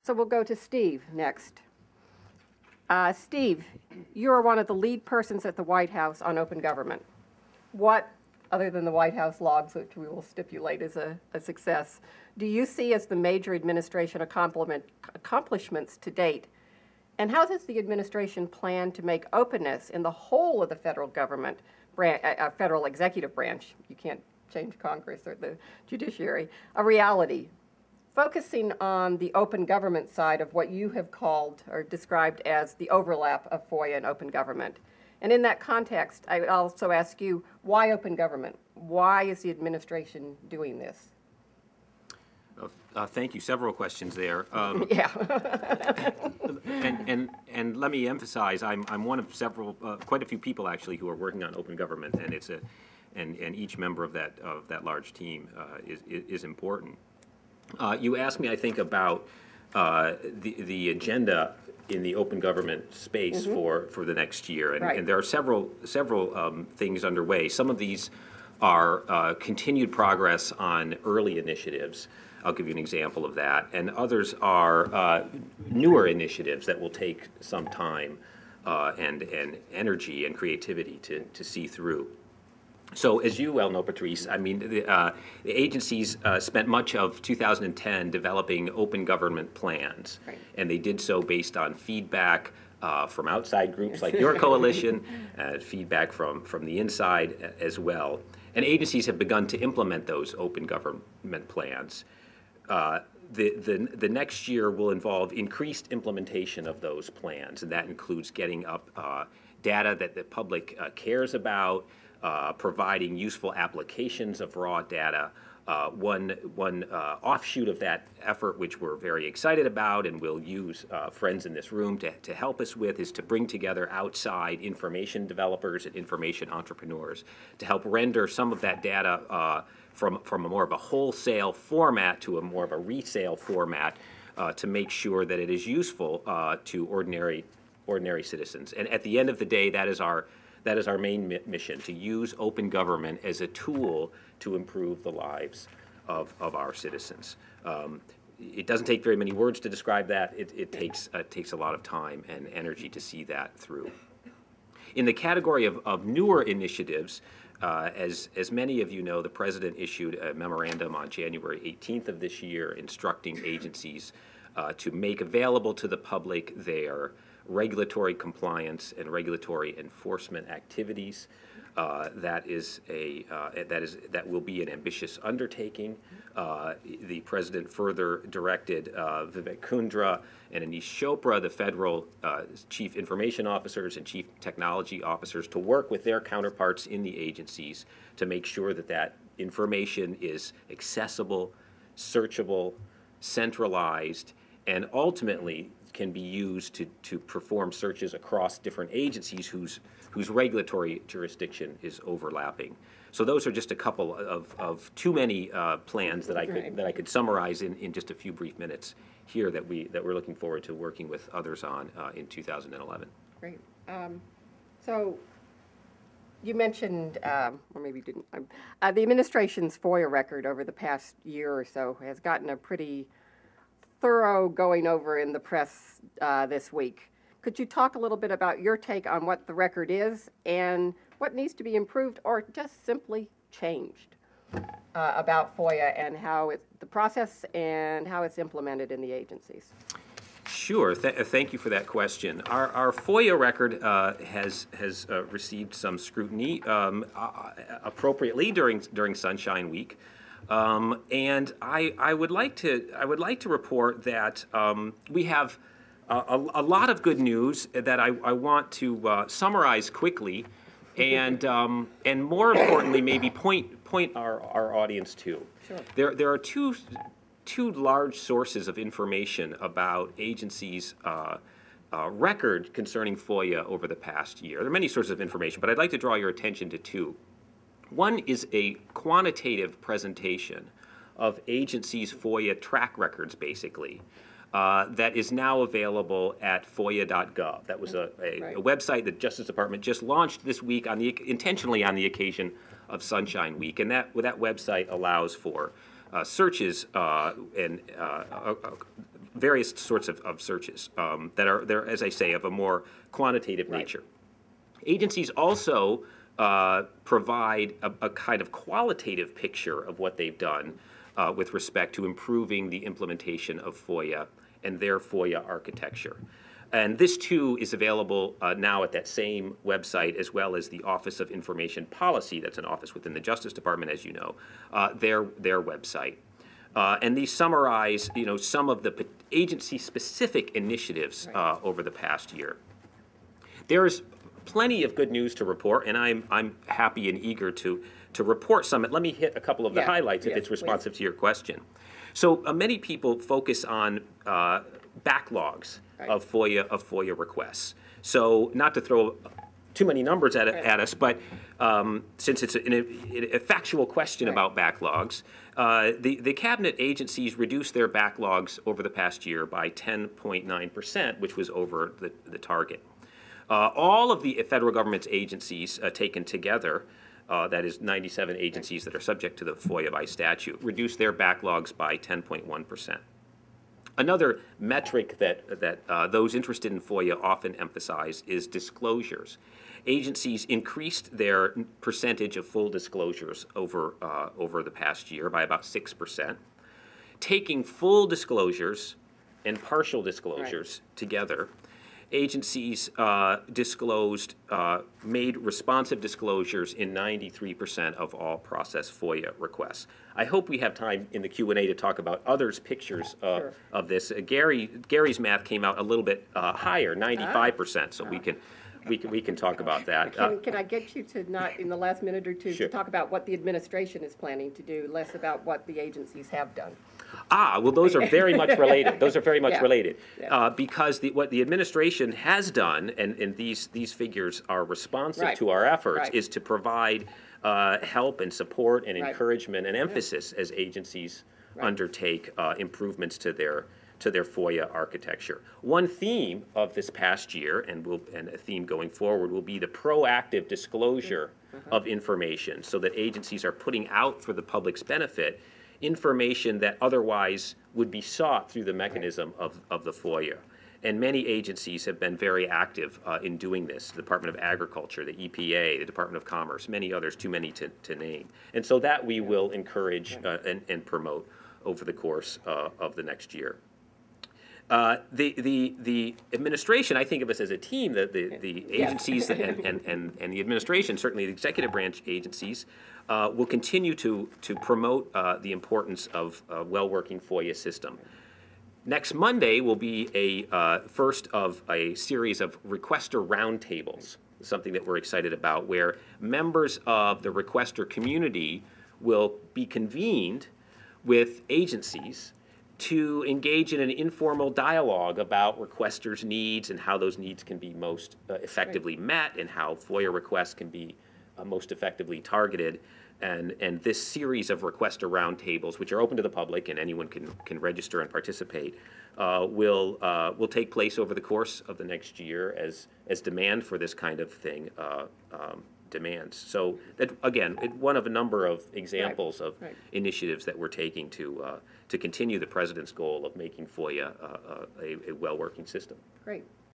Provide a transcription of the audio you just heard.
So we'll go to Steve next. Steve, you are one of the lead persons at the White House on open government. What, other than the White House logs, which we will stipulate is a success, do you see as the major administration accomplishments to date? And how does the administration plan to make openness in the whole of the federal government, federal executive branch, you can't change Congress or the judiciary, a reality? Focusing on the open government side of what you have called or described as the overlap of FOIA and open government. And in that context, I would also ask you, why open government? Why is the administration doing this? Thank you. Several questions there. Yeah. and let me emphasize, I'm one of several, quite a few people actually, who are working on open government, and it's and each member of that large team is important. You asked me, I think, about the agenda in the open government space for the next year, and there are several things underway. Some of these are continued progress on early initiatives. I'll give you an example of that, and others are newer initiatives that will take some time and energy and creativity to see through. So, as you well know, Patrice, I mean, the agencies spent much of 2010 developing open government plans, and they did so based on feedback from outside groups like your coalition, feedback from the inside as well. And agencies have begun to implement those open government plans. The next year will involve increased implementation of those plans, and that includes getting up data that the public cares about, providing useful applications of raw data. One offshoot of that effort, which we're very excited about and we'll use friends in this room to help us with, is to bring together outside information developers and information entrepreneurs to help render some of that data from a more of a wholesale format to a more of a resale format to make sure that it is useful to ordinary citizens. And at the end of the day, that is our main mission, to use open government as a tool to improve the lives of our citizens. It doesn't take very many words to describe that. It takes a lot of time and energy to see that through. In the category of newer initiatives, as many of you know, the President issued a memorandum on January 18th of this year instructing agencies to make available to the public their regulatory compliance and regulatory enforcement activities. That will be an ambitious undertaking. The President further directed Vivek Kundra and Anish Chopra, the federal chief information officers and chief technology officers, to work with their counterparts in the agencies to make sure that information is accessible, searchable, centralized, and ultimately can be used to perform searches across different agencies whose regulatory jurisdiction is overlapping. So those are just a couple of too many plans that I could summarize in just a few brief minutes here that we're looking forward to working with others on in 2011. Great. So you mentioned, or maybe you didn't, the administration's FOIA record over the past year or so has gotten a pretty thorough going over in the press this week. Could you talk a little bit about your take on what the record is and what needs to be improved or just simply changed about FOIA and how the process and how it's implemented in the agencies? Sure. Thank you for that question. Our FOIA record has received some scrutiny appropriately during Sunshine Week. And I would like to report that we have a lot of good news that I want to summarize quickly, and more importantly, maybe point our audience to. Sure. There are two large sources of information about agencies' record concerning FOIA over the past year. There are many sources of information, but I'd like to draw your attention to two. One is a quantitative presentation of agencies' FOIA track records, basically, that is now available at FOIA.gov. That was a website that the Justice Department just launched this week intentionally on the occasion of Sunshine Week, and that various sorts of searches that are, they're, as I say, of a more quantitative nature. Agencies also provide a kind of qualitative picture of what they've done with respect to improving the implementation of FOIA and their FOIA architecture. And this, too, is available now at that same website, as well as the Office of Information Policy, that's an office within the Justice Department, as you know, their website. And these summarize, some of the agency-specific initiatives over the past year. There's plenty of good news to report, and I'm happy and eager to report some. Let me hit a couple of the highlights if it's responsive to your question. So many people focus on backlogs of FOIA requests. So not to throw too many numbers at us, but since it's a factual question about backlogs, the cabinet agencies reduced their backlogs over the past year by 10.9%, which was over the target. All of the federal government's agencies taken together, that is 97 agencies that are subject to the FOIA by statute, reduced their backlogs by 10.1%. Another metric that those interested in FOIA often emphasize is disclosures. Agencies increased their percentage of full disclosures over the past year by about 6%. Taking full disclosures and partial disclosures together, agencies made responsive disclosures in 93% of all processed FOIA requests. I hope we have time in the Q&A to talk about others' pictures of this. Gary's math came out a little bit higher, 95%, so we can talk about that. Can I get you to not, in the last minute or two, to talk about what the administration is planning to do, less about what the agencies have done? Well, those are very much related. Those are very much related because what the administration has done, and these figures are responsive to our efforts, is to provide help and support and encouragement and emphasis as agencies undertake improvements to their FOIA architecture. One theme of this past year, and a theme going forward, will be the proactive disclosure of information, so that agencies are putting out for the public's benefit information that otherwise would be sought through the mechanism of the FOIA. And many agencies have been very active in doing this. The Department of Agriculture, the EPA, the Department of Commerce, many others, too many to name. And so that we will encourage and promote over the course of the next year. The administration, I think of us as a team, the agencies and the administration, certainly the executive branch agencies, will continue to promote the importance of a well-working FOIA system. Next Monday will be a first of a series of requester roundtables, something that we're excited about, where members of the requester community will be convened with agencies to engage in an informal dialogue about requesters' needs and how those needs can be most effectively met, and how FOIA requests can be most effectively targeted. And this series of requester roundtables, which are open to the public and anyone can register and participate, will take place over the course of the next year as demand for this kind of thing demands. So that, again, one of a number of examples of initiatives that we're taking to continue the President's goal of making FOIA a well-working system. Great.